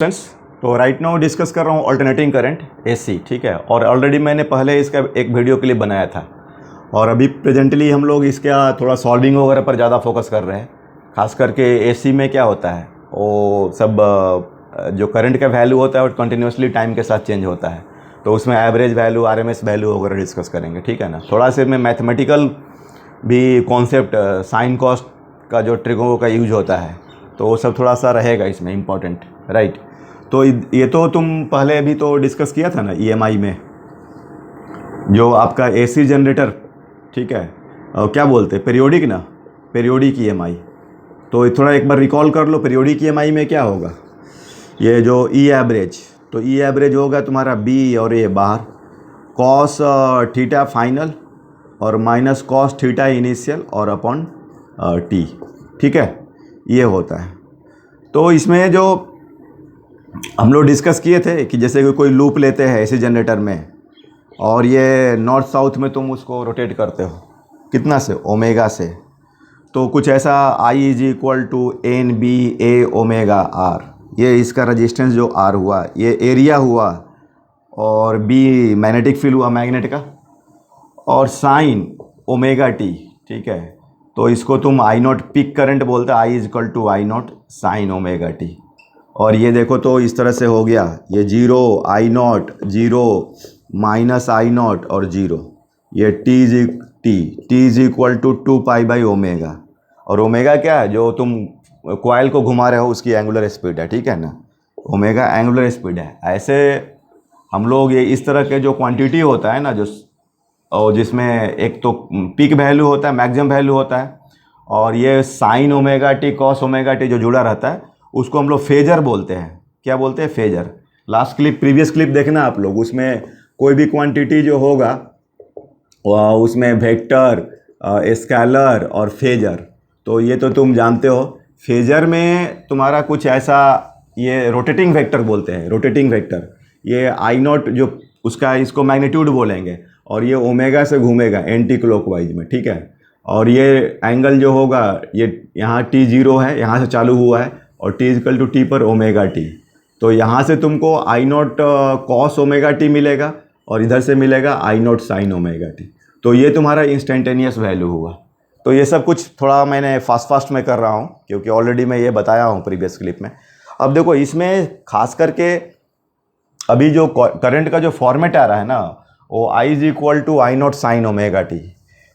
Friends, तो right now discuss कर रहा हूँ अल्टरनेटिंग करंट एसी, ठीक है। और ऑलरेडी मैंने पहले इसका एक वीडियो क्लिप बनाया था और अभी प्रेजेंटली हम लोग इसका थोड़ा सॉल्विंग वगैरह पर ज़्यादा फोकस कर रहे हैं। खास करके एसी में क्या होता है, वो सब जो करंट का वैल्यू होता है वो कंटिन्यूसली टाइम के साथ चेंज होता है, तो उसमें एवरेज वैल्यू, आरएमएस वैल्यू वगैरह डिस्कस करेंगे, ठीक है ना। थोड़ा सा में मैथमेटिकल भी कॉन्सेप्ट, साइन कॉस्ट का जो ट्रिगों का यूज होता है, तो वो सब थोड़ा सा रहेगा इसमें इम्पॉर्टेंट, राइट। तो ये तो तुम पहले भी तो डिस्कस किया था ना ईएमआई में, जो आपका एसी जनरेटर, ठीक है, क्या बोलते हैं, पीरियोडिक ना, पीरियोडिक ईएमआई। तो थोड़ा एक बार रिकॉल कर लो, पीरियोडिक ईएमआई में क्या होगा, ये जो ई एवरेज, तो ई एवरेज होगा तुम्हारा बी और ए बाहर, कॉस थीटा फाइनल और माइनस कॉस थीटा इनिशियल और अपॉन टी, ठीक है, ये होता है। तो इसमें जो हम लोग डिस्कस किए थे कि जैसे कि कोई लूप लेते हैं एसी जनरेटर में और ये नॉर्थ साउथ में तुम उसको रोटेट करते हो कितना से, ओमेगा से, तो कुछ ऐसा I is equal to N B A omega R, ये इसका रजिस्टेंस जो आर हुआ, ये एरिया हुआ, और बी मैग्नेटिक फील्ड हुआ मैग्नेट का, और साइन ओमेगा टी, ठीक है। तो इसको तुम आई नॉट पीक करंट बोलते हैं, I is equal to I naught sine omega T. और ये देखो तो इस तरह से हो गया, ये zero, I naught zero, minus I naught और जीरो, ये T is equal to 2 pi omega. और ओमेगा क्या है, जो तुम कॉइल को घुमा रहे हो उसकी एंगुलर स्पीड है, ठीक है ना, ओमेगा एंगुलर स्पीड है। ऐसे हम लोग ये इस तरह के जो क्वांटिटी होता है ना, जो और जिसमें एक तो पीक वैल्यू होता है, मैक्सिमम वैल्यू होता है, और ये sign omega T, cos omega T जो जुड़ा रहता है, उसको हम लोग फेजर बोलते हैं। क्या बोलते हैं, phasor. Last clip, previous clip देखना आप लोग, उसमें कोई भी क्वांटिटी जो होगा उसमें वेक्टर, स्केलर और फेजर, तो ये तो तुम जानते हो। फेजर में तुम्हारा कुछ ऐसा, ये रोटेटिंग वेक्टर बोलते हैं, रोटेटिंग वेक्टर, ये आई नॉट जो उसका, इसको मैग्नीट्यूड बोलेंगे, और ये ओमेगा से घूमेगा एंटी क्लॉकवाइज में, ठीक है। और ये एंगल जो होगा, ये यहाँ टी जीरो है, यहाँ से चालू हुआ है, और टी इक्वल टू टी पर ओमेगा टी, तो यहाँ से तुमको आई नॉट कॉस ओमेगा टी मिलेगा और इधर से मिलेगा आई नॉट साइन ओमेगा टी। तो ये तुम्हारा इंस्टेंटेनियस वैल्यू हुआ। तो ये सब कुछ थोड़ा मैंने फास्ट में कर रहा हूँ क्योंकि ऑलरेडी मैं ये बताया हूँ प्रीवियस क्लिप में। अब देखो इसमें खास करके अभी जो करंट का जो फॉर्मेट आ रहा है ना, वो I is equal to I naught sine omega T.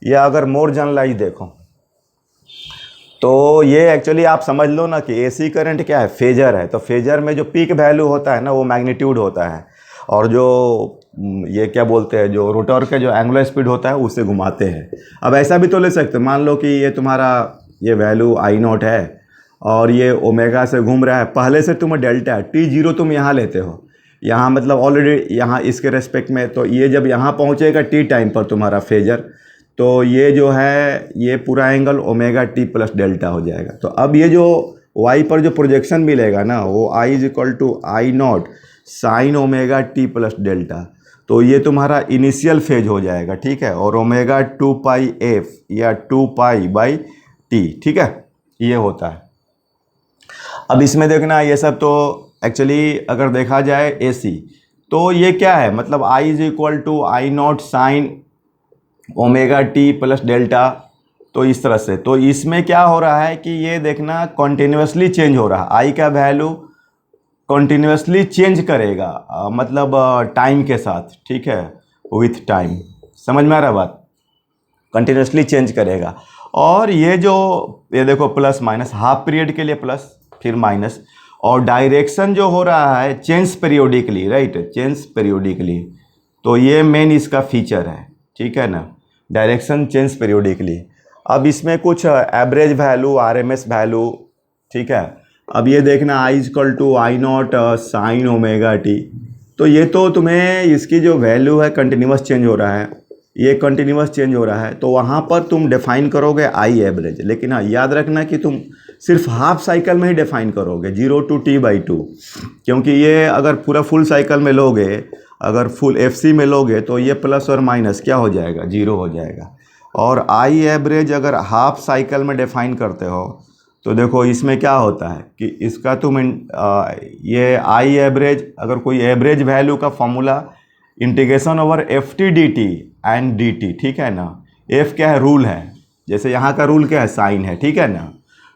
या अगर मोर जनरलाइज देखो तो ये एक्चुअली आप समझ लो ना कि एसी करंट क्या है, फेजर है। तो फेजर में जो पीक वैल्यू होता है ना, वो मैग्नीट्यूड होता है, और जो ये क्या बोलते हैं, जो रोटर का जो एंगुलर स्पीड होता है उससे घुमाते हैं। अब ऐसा भी तो ले सकते, मान लो कि ये तुम्हारा ये वैल्यू आई नॉट है और ये ओमेगा से घूम रहा है, पहले से तुम्हें डेल्टा टी जीरो तुम यहाँ लेते हो, यहाँ मतलब ऑलरेडी यहाँ इसके रेस्पेक्ट में, तो ये जब यहाँ पहुँचेगा टी टाइम पर तुम्हारा फेजर, तो ये जो है ये पूरा angle omega T plus delta हो जाएगा। तो अब ये जो वाई पर जो प्रोजेक्शन मिलेगा ना, वो I is equal to I naught sine omega T plus delta, तो ये तुम्हारा इनिशियल फेज हो जाएगा, ठीक है। और ओमेगा 2 पाई एफ या 2 पाई बाई टी, ठीक है, ये होता है। अब इसमें देखना, ये सब तो एक्चुअली अगर देखा जाए एसी, तो ये क्या है, मतलब I is equal to I naught sine omega T plus delta, तो इस तरह से। तो इसमें क्या हो रहा है कि ये देखना कॉन्टिन्यूसली चेंज हो रहा है, आई का वैल्यू कॉन्टिन्यूसली चेंज करेगा, मतलब टाइम के साथ, ठीक है, विथ टाइम। समझ में आ रहा बात, कंटिन्यूसली चेंज करेगा। और ये जो ये देखो प्लस माइनस, हाफ पीरियड के लिए प्लस फिर माइनस, और डायरेक्शन जो हो रहा है change periodically, right, change periodically. तो ये मेन इसका फीचर है, ठीक है ना, डायरेक्शन चेंज पीरियोडिकली। अब इसमें कुछ एवरेज वैल्यू, आरएमएस वैल्यू, ठीक है। अब ये देखना I equal to I naught sine omega T, तो ये तो तुम्हें इसकी जो वैल्यू है कंटिन्यूस चेंज हो रहा है, ये कंटिन्यूस चेंज हो रहा है, तो वहाँ पर तुम डिफाइन करोगे आई एवरेज। लेकिन हाँ, याद रखना कि तुम सिर्फ हाफ साइकिल में ही डिफाइन करोगे, 0 to t/2, क्योंकि ये अगर पूरा फुल साइकिल में लोगे, अगर फुल एफसी में लोगे, तो ये प्लस और माइनस क्या हो जाएगा, 0 हो जाएगा। और आई एवरेज अगर हाफ साइकिल में डिफाइन करते हो तो देखो इसमें क्या होता है कि इसका तुम ये आई एवरेज, अगर कोई एवरेज वैल्यू का formula integration over F T D T and D T, ठीक है ना। एफ क्या है, रूल है, जैसे यहाँ का रूल क्या है, साइन है, ठीक है ना।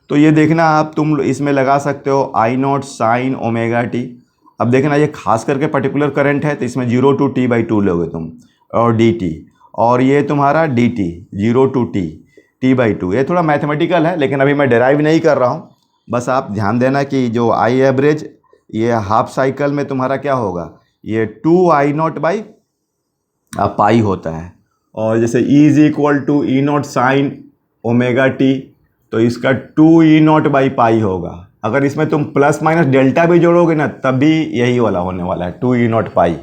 तो ये देखना आप, तुम इसमें लगा सकते हो आई नॉट साइन ओमेगा टी। अब देखना ये खास करके पर्टिकुलर करंट है, तो इसमें 0 to t/2 लोगे तुम, और डी टी, और ये तुम्हारा डी टी 0 to t/2। ये थोड़ा मैथमेटिकल है, लेकिन अभी मैं डेराइव नहीं कर रहा हूँ। बस आप ध्यान देना कि जो आई एवरेज ये हाफ साइकिल में तुम्हारा क्या होगा, ये 2I0/पाई होता है। और जैसे E is equal to E naught sine omega T, तो इसका 2E0/पाई होगा। अगर इसमें तुम प्लस माइनस डेल्टा भी जोड़ोगे ना, तब भी यही वाला होने वाला है, 2E0/पाई,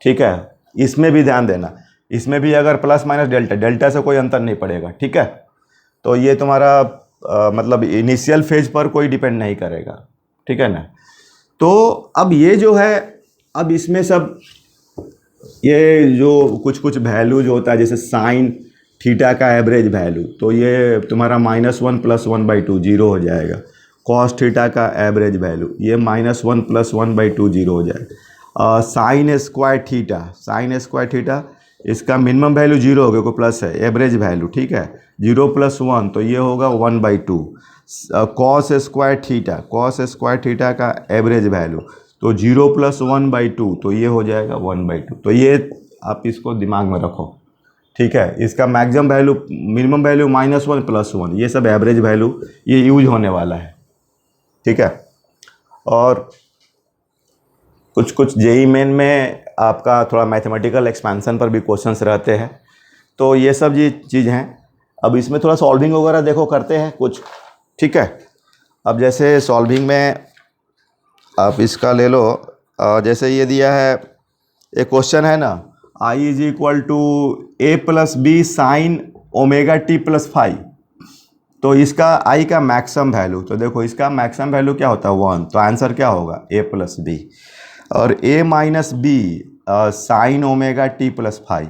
ठीक है। इसमें भी ध्यान देना, इसमें भी अगर प्लस माइनस डेल्टा से कोई अंतर नहीं पड़ेगा, ठीक है। तो ये तुम्हारा मतलब इनिशियल फेज पर कोई डिपेंड नहीं करेगा, ठीक है ना। तो अब ये जो है, अब इसमें सब ये जो कुछ कुछ वैल्यूज होता है, जैसे साइन थीटा का एवरेज वैल्यू, तो ये तुम्हारा -1 + 1/2 0 हो जाएगा। कॉस थीटा का एवरेज वैल्यू ये -1 + 1/2 0 हो जाएगा। साइन स्क्वायर थीटा इसका मिनिमम वैल्यू 0 हो गया, कोई प्लस है, एवरेज वैल्यू, ठीक है। 0 + 1 तो ये होगा 1/2। कॉस स्क्वायर थीटा का एवरेज वैल्यू तो 0 + 1/2 तो ये हो जाएगा 1/2। तो ये आप इसको दिमाग में रखो, ठीक है। इसका मैक्सिमम वैल्यू, मिनिमम वैल्यू -1 + 1, ये सब एवरेज वैल्यू ये यूज होने वाला है, ठीक है। और कुछ कुछ जेई मेन में आपका थोड़ा मैथमेटिकल एक्सपेंशन पर भी क्वेश्चंस रहते हैं, तो ये सब ये चीज़ हैं। अब इसमें थोड़ा सॉल्विंग वगैरह देखो करते हैं कुछ, ठीक है। अब जैसे सॉल्विंग में आप इसका ले लो, जैसे ये दिया है, एक क्वेश्चन है ना, I is equal to A + B sine omega T + 5। तो इसका I का मैक्सिमम वैल्यू, तो देखो इसका मैक्सिमम वैल्यू क्या होता है 1, तो आंसर क्या होगा A + B। और A - B sine omega T + 5।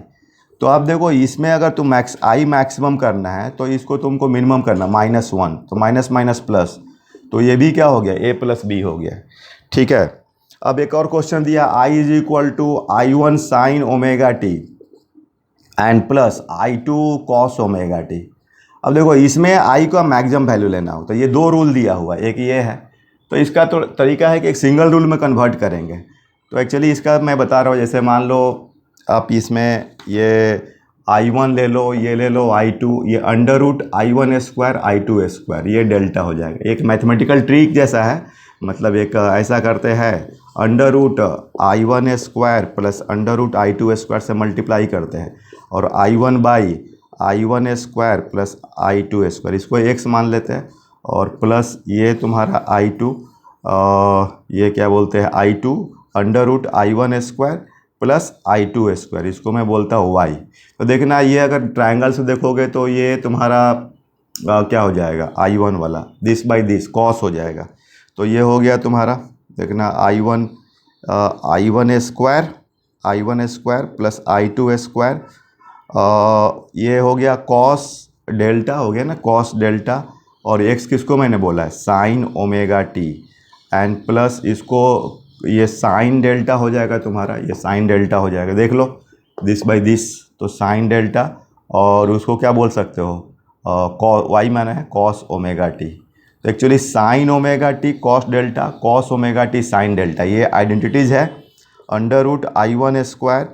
तो अब देखो इसमें अगर तुम I मैक्सिमम करना है तो इसको तुमको मिनिमम करना -1, तो माइनस माइनस प्लस, तो ये भी क्या हो गया, A + B हो गया, ठीक है। अब एक और क्वेश्चन दिया, I is equal to I1 sine omega T and plus I2 cos omega T. अब देखो इसमें I का मैक्सिमम वैल्यू लेना हो, तो ये दो रूल दिया हुआ है, एक ये है, तो इसका तो तरीका है कि एक सिंगल रूल में कन्वर्ट करेंगे। तो एक्चुअली इसका मैं बता रहा हूँ, जैसे मान लो आप इसमें ये I1 ले लो, ये ले लो I2, ये √I1² I2², ये डेल्टा हो जाएगा। एक मैथमेटिकल ट्रिक जैसा है, मतलब एक ऐसा करते हैं, √I1² + √I2² से मल्टीप्लाई करते हैं, और I1/I1² + I2², इसको x मान लेते हैं, और प्लस ये तुम्हारा I2, ये क्या बोलते हैं I2 √I1² + I2², इसको मैं बोलता हूँ y। तो देखना ये अगर ट्रायंगल से देखोगे तो ये तुम्हारा क्या हो जाएगा, I1 वाला दिस कॉस हो जाएगा। तो ये हो गया तुम्हारा, देखना I1² + I2², ये हो गया कॉस डेल्टा, हो गया ना, कॉस डेल्टा, और x किसको मैंने बोला है, sign omega T, and plus इसको ये साइन डेल्टा हो जाएगा तुम्हारा, ये साइन डेल्टा हो जाएगा, देख लो दिस, तो साइन डेल्टा, और उसको क्या बोल सकते हो, y माना है कॉस ओमेगा टी। तो actually sign omega T cos delta, cos omega T sine delta, ये आइडेंटिटीज़ है, √I1²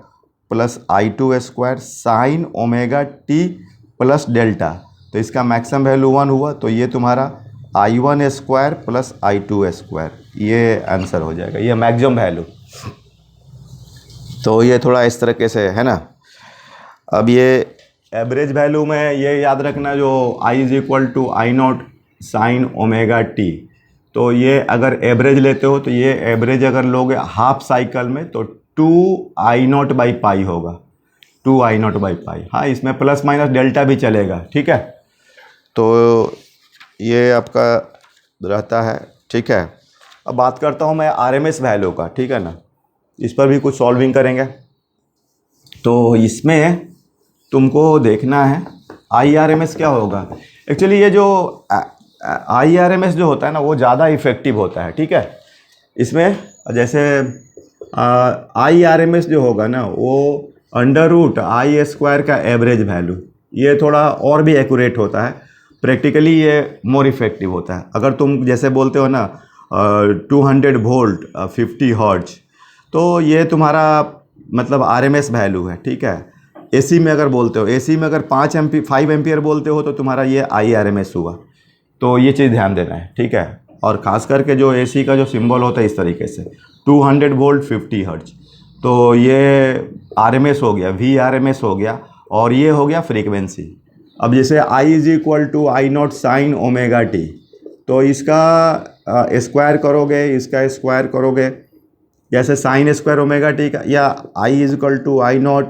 + I2² sign omega T + delta. तो इसका मैक्सिमम वैल्यू 1 हुआ, तो ये तुम्हारा I1² + I2², ये आंसर हो जाएगा, ये मैक्सिमम वैल्यू। तो ये थोड़ा इस तरीके से है ना। अब ये एवरेज वैल्यू में ये याद रखना, जो I is equal to I0 sine omega T, तो ये अगर एवरेज लेते हो, तो ये एवरेज अगर लोगे हाफ साइकिल में तो 2I0/पाई होगा, 2I0/पाई। हाँ, इसमें प्लस माइनस डेल्टा भी चलेगा, ठीक है। तो ये आपका रहता है, ठीक है। अब बात करता हूँ मैं RMS वैल्यू का, ठीक है ना, इस पर भी कुछ सॉल्विंग करेंगे। तो इसमें तुमको देखना है IRMS क्या होगा। एक्चुअली ये जो IRMS जो होता है ना वो ज़्यादा इफ़ेक्टिव होता है, ठीक है। इसमें जैसे IRMS जो होगा ना वो √I² का एवरेज वैल्यू, ये थोड़ा और भी एक्यूरेट होता है, प्रैक्टिकली ये मोर इफेक्टिव होता है। अगर तुम जैसे बोलते हो ना 200 वोल्ट 50 हर्ट्ज, तो ये तुम्हारा मतलब RMS वैल्यू है, ठीक है। AC में अगर बोलते हो, AC में अगर 5 एम्पियर बोलते हो तो तुम्हारा ये IRMS हुआ। तो ये चीज़ ध्यान देना है, ठीक है। और ख़ास करके जो AC का जो सिंबल होता है इस तरीके से 200 वोल्ट 50 हर्ट्ज, तो ये RMS हो गया, VRMS हो गया, और ये हो गया फ्रीक्वेंसी। अब जैसे I = I0 sin ω t, तो इसका स्क्वायर करोगे, इसका स्क्वायर करोगे, जैसे साइन स्क्वायर ω t का, या I = I0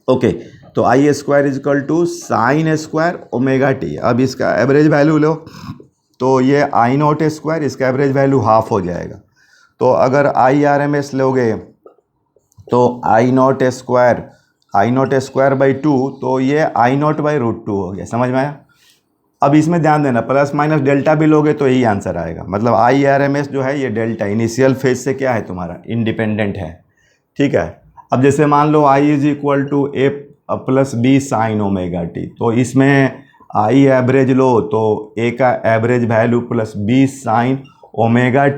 ओके, तो I² = साइन स्क्वायर ω t। अब इसका एवरेज वैल्यू लो, तो ये I0², इसका एवरेज वैल्यू हाफ हो जाएगा। तो अगर IRMS लोगे तो I0² तो ये I0/√2 हो गया, समझ में आया। अब इसमें ध्यान देना, प्लस माइनस डेल्टा भी लोगे तो यही आंसर आएगा। मतलब IRMS जो है ये डेल्टा इनिशियल फेज से क्या है तुम्हारा, इंडिपेंडेंट है, ठीक है। अब जैसे मान लो I = A + B sin ω t, तो इसमें I एवरेज लो तो A का average value plus B sin ω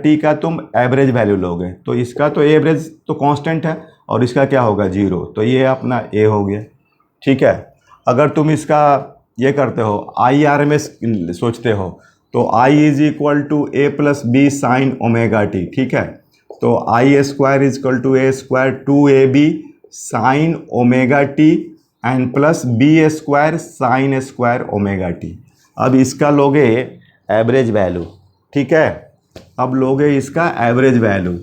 t का तुम एवरेज वैल्यू लोगे, तो इसका तो एवरेज तो कांस्टेंट है और इसका क्या होगा 0, तो ये अपना A हो गया, ठीक है। अगर तुम इसका ये करते हो IRMS सोचते हो, तो I = A + B sin ω t, ठीक है। तो I² = A² 2AB sin ω t and plus B² sin² ω t। अब इसका लोगे एवरेज वैल्यू, ठीक है। अब लोगे इसका एवरेज वैल्यू,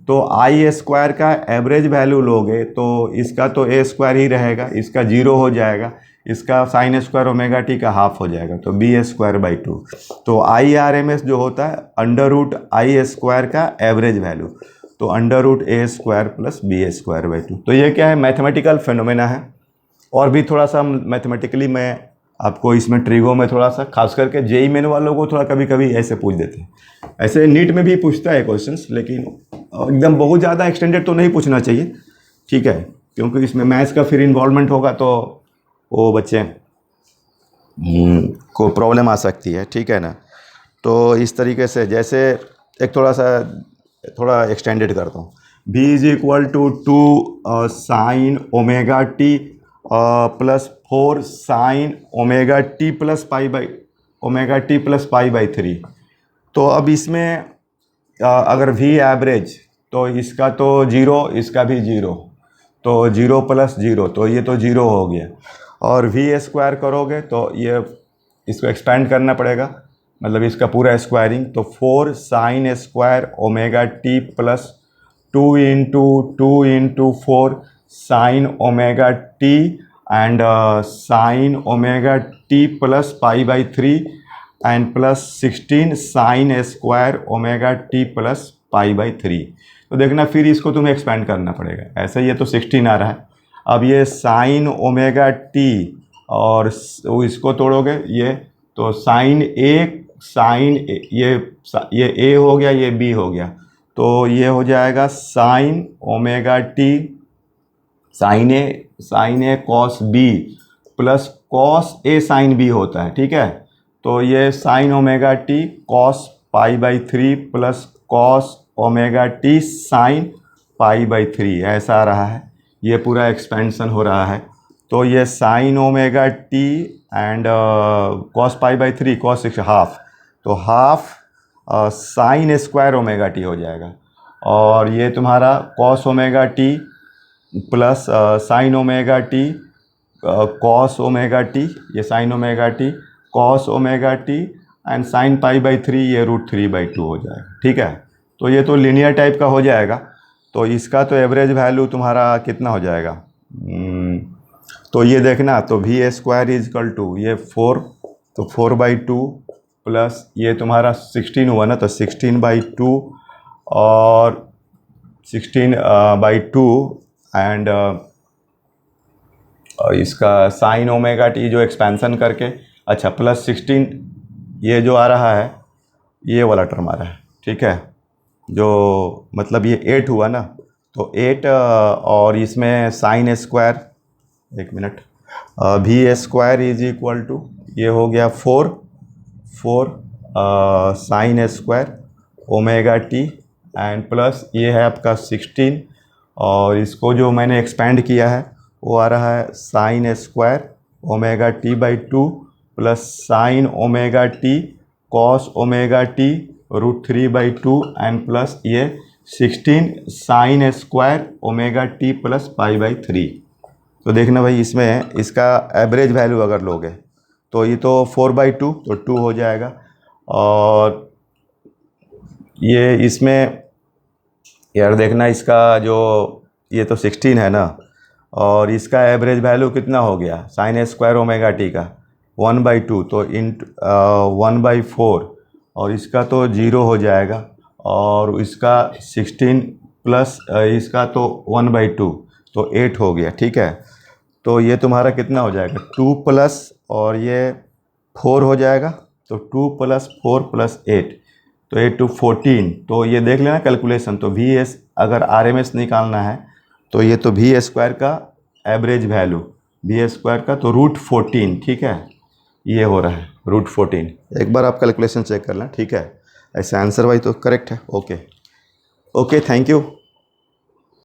तो I² का एवरेज वैल्यू लोगे तो इसका तो A² ही रहेगा, इसका 0 हो जाएगा, इसका sin² ω t का हाफ हो जाएगा, तो B²/2। तो IRMS जो होता है √I² का एवरेज वैल्यू, तो √A² + B²/2। तो ये क्या है, मैथमेटिकल फिनोमेना है। और भी थोड़ा सा मैथमेटिकली मैं आपको इसमें ट्रिगो में थोड़ा सा, खास करके JEE मेन वालों को थोड़ा कभी कभी ऐसे पूछ देते हैं। ऐसे नीट में भी पूछता है क्वेश्चंस, लेकिन एकदम बहुत ज़्यादा एक्सटेंडेड तो नहीं पूछना चाहिए, ठीक है, क्योंकि इसमें मैथ्स का फिर इन्वॉल्वमेंट होगा तो वो बच्चे को प्रॉब्लम आ सकती है, ठीक है ना। तो इस तरीके से जैसे एक थोड़ा एक्सटेंडेड करता हूँ। B = 2 sin ω t + 4 sin ω t + π/3। तो अब इसमें अगर V एवरेज, तो इसका तो 0, इसका भी 0, तो 0 + 0, तो ये तो 0 हो गया। और V² करोगे तो ये इसको एक्सपेंड करना पड़ेगा, मतलब इसका पूरा स्क्वायरिंग, तो 4 sin² ω t + 2 × 2 × 4 sin ω t and sin ω t + π/3 and plus 16 sin² ω t + π/3। तो देखना फिर इसको तुम्हें एक्सपेंड करना पड़ेगा, ऐसे ये तो 16 आ रहा है। अब ये sin ω t और इसको तोड़ोगे, ये तो sin ये A हो गया, ये B हो गया, तो ये हो जाएगा sin ω t sin A cos B plus cos A sin B होता है, ठीक है। तो ये sin ω t cos π/3 plus cos ω t sin π/3 ऐसा आ रहा है, ये पूरा एक्सपेंशन हो रहा है। तो ये sin ω t and cos π/3 cos 6 half, तो हाफ sin² ω t हो जाएगा। और ये तुम्हारा cos ω t plus sin ω t cos ω t, ये sin ω t cos ω t and sin π/3, ये √3/2 हो जाएगा, ठीक है। तो ये तो लीनियर टाइप का हो जाएगा। तो इसका तो एवरेज वैल्यू तुम्हारा कितना हो जाएगा, तो ये देखना, तो V² = ये 4, तो 4/2 प्लस ये तुम्हारा 16 हुआ ना, तो 16/2 और 16/2 एंड इसका sin ω t जो एक्सपेंशन करके, अच्छा, प्लस 16 ये जो आ रहा है ये वाला टर्म आ रहा है, ठीक है, जो मतलब ये 8 हुआ ना, तो 8 और इसमें साइन स्क्वायर, एक मिनट, भी स्क्वायर इज इक्वल टू, ये हो गया 4 sign square omega T and plus ये है आपका 16, और इसको जो मैंने एक्सपेंड किया है वो आ रहा है sine square omega T by 2 plus sine omega T cos omega T √3/2 and plus ये 16 sine square omega T plus π/3। तो देखना भाई, इसमें इसका एवरेज वैल्यू अगर लोगे तो ये तो 4/2 तो 2 हो जाएगा, और ये इसमें यार देखना इसका जो ये तो 16 है ना, और इसका एवरेज वैल्यू कितना हो गया साइन स्क्वायर ओमेगा टी का 1/2, तो इन 1/4, और इसका तो 0 हो जाएगा, और इसका 16 प्लस इसका तो 1/2 तो 8 हो गया, ठीक है। तो ये तुम्हारा कितना हो जाएगा 2 प्लस और ये 4 हो जाएगा, तो 2 + 4 + 8 तो 8 to 14। तो ये देख लेना कैलकुलेशन, तो VS अगर RMS निकालना है तो ये तो V² का एवरेज वैल्यू, V² का तो √14, ठीक है, ये हो रहा है √14। एक बार आप कैलकुलेशन चेक कर लें, ठीक है। ऐसे आंसर भाई तो करेक्ट है। Okay, thank you.